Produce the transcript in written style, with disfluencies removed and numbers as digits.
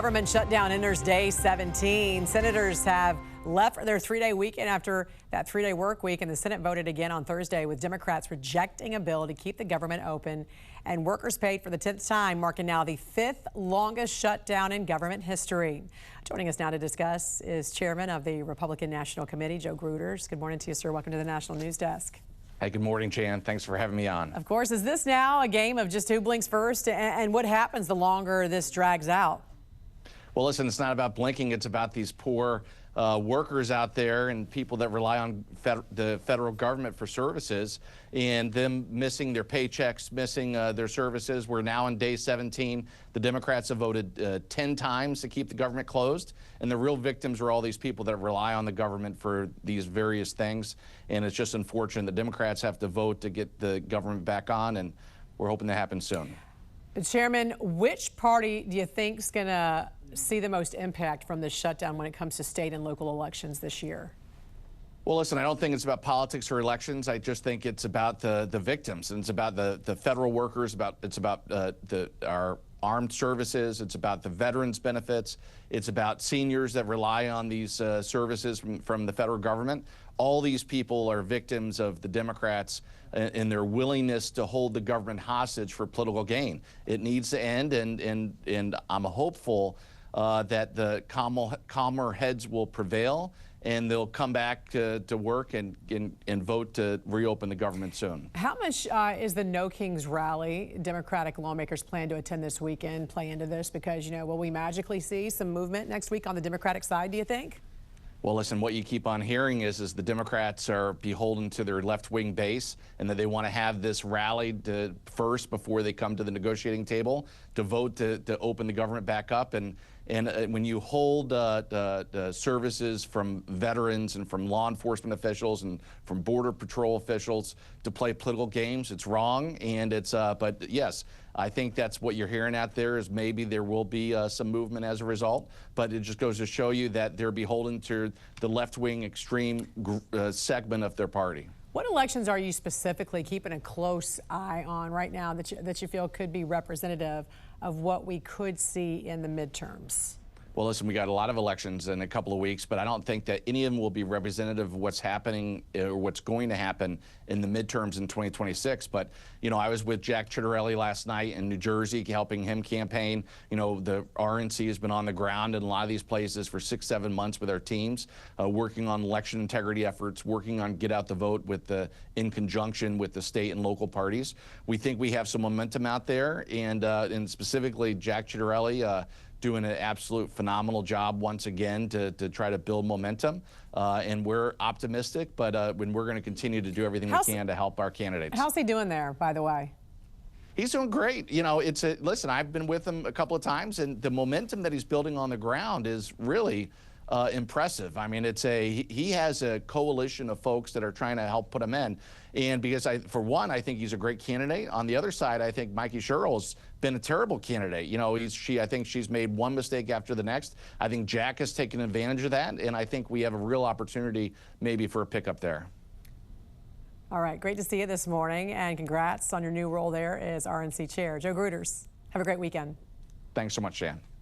Government shutdown enters day 17. Senators have left for their three-day weekend after that three-day work week, and the Senate voted again on Thursday with Democrats rejecting a bill to keep the government open and workers paid for the 10th time, marking now the 5th longest shutdown in government history. Joining us now to discuss is Chairman of the Republican National Committee, Joe Gruters. Good morning to you, sir. Welcome to the National News Desk. Hey, good morning, Jan. Thanks for having me on. Of course. Is this now a game of just who blinks first, and what happens the longer this drags out? Well, listen, it's not about blinking. It's about these poor workers out there and people that rely on the federal government for services and them missing their paychecks, missing their services. We're now in day 17. The Democrats have voted 10 times to keep the government closed, and the real victims are all these people that rely on the government for these various things. And it's just unfortunate the Democrats have to vote to get the government back on, and we're hoping that happens soon. Chairman, which party do you think is going to see the most impact from this shutdown when it comes to state and local elections this year? Well, listen, I don't think it's about politics or elections. I just think it's about the victims, and it's about the federal workers. It's about our armed services. It's about the veterans benefits. It's about seniors that rely on these services from the federal government. All these people are victims of the Democrats and their willingness to hold the government hostage for political gain. It needs to end, and I'm hopeful that the calmer heads will prevail, and they'll come back to work and vote to reopen the government soon. How much is the No Kings rally Democratic lawmakers plan to attend this weekend play into this? Because, you know, will we magically see some movement next week on the Democratic side, do you think? Well, listen, what you keep on hearing is the Democrats are beholden to their left-wing base, and that they want to have this rally first before they come to the negotiating table to vote to open the government back up. And when you hold the services from veterans and from law enforcement officials and from Border Patrol officials to play political games, it's wrong. And it's but yes, I think that's what you're hearing out there is maybe there will be some movement as a result. But it just goes to show you that they're beholden to the left-wing extreme segment of their party. What elections are you specifically keeping a close eye on right now that you feel could be representative of what we could see in the midterms? Well, listen, we got a lot of elections in a couple of weeks, but I don't think that any of them will be representative of what's happening or what's going to happen in the midterms in 2026. But, you know, I was with Jack Ciattarelli last night in New Jersey, helping him campaign. You know, the RNC has been on the ground in a lot of these places for 6-7 months with our teams, working on election integrity efforts, working on get out the vote in conjunction with the state and local parties. We think we have some momentum out there, and specifically Jack Ciattarelli doing an absolute phenomenal job once again to try to build momentum. And we're optimistic, but when we're going to continue to do everything we can to help our candidates. How's he doing there, by the way? He's doing great. You know, listen, I've been with him a couple of times, and the momentum that he's building on the ground is really impressive. I mean, he has a coalition of folks that are trying to help put him in. And because for one, I think he's a great candidate. On the other side, I think Mikey Sherrill's been a terrible candidate. You know, I think she's made one mistake after the next. I think Jack has taken advantage of that, and I think we have a real opportunity maybe for a pickup there. All right, great to see you this morning, and congrats on your new role there as RNC chair. Joe Gruters, have a great weekend. Thanks so much, Jan.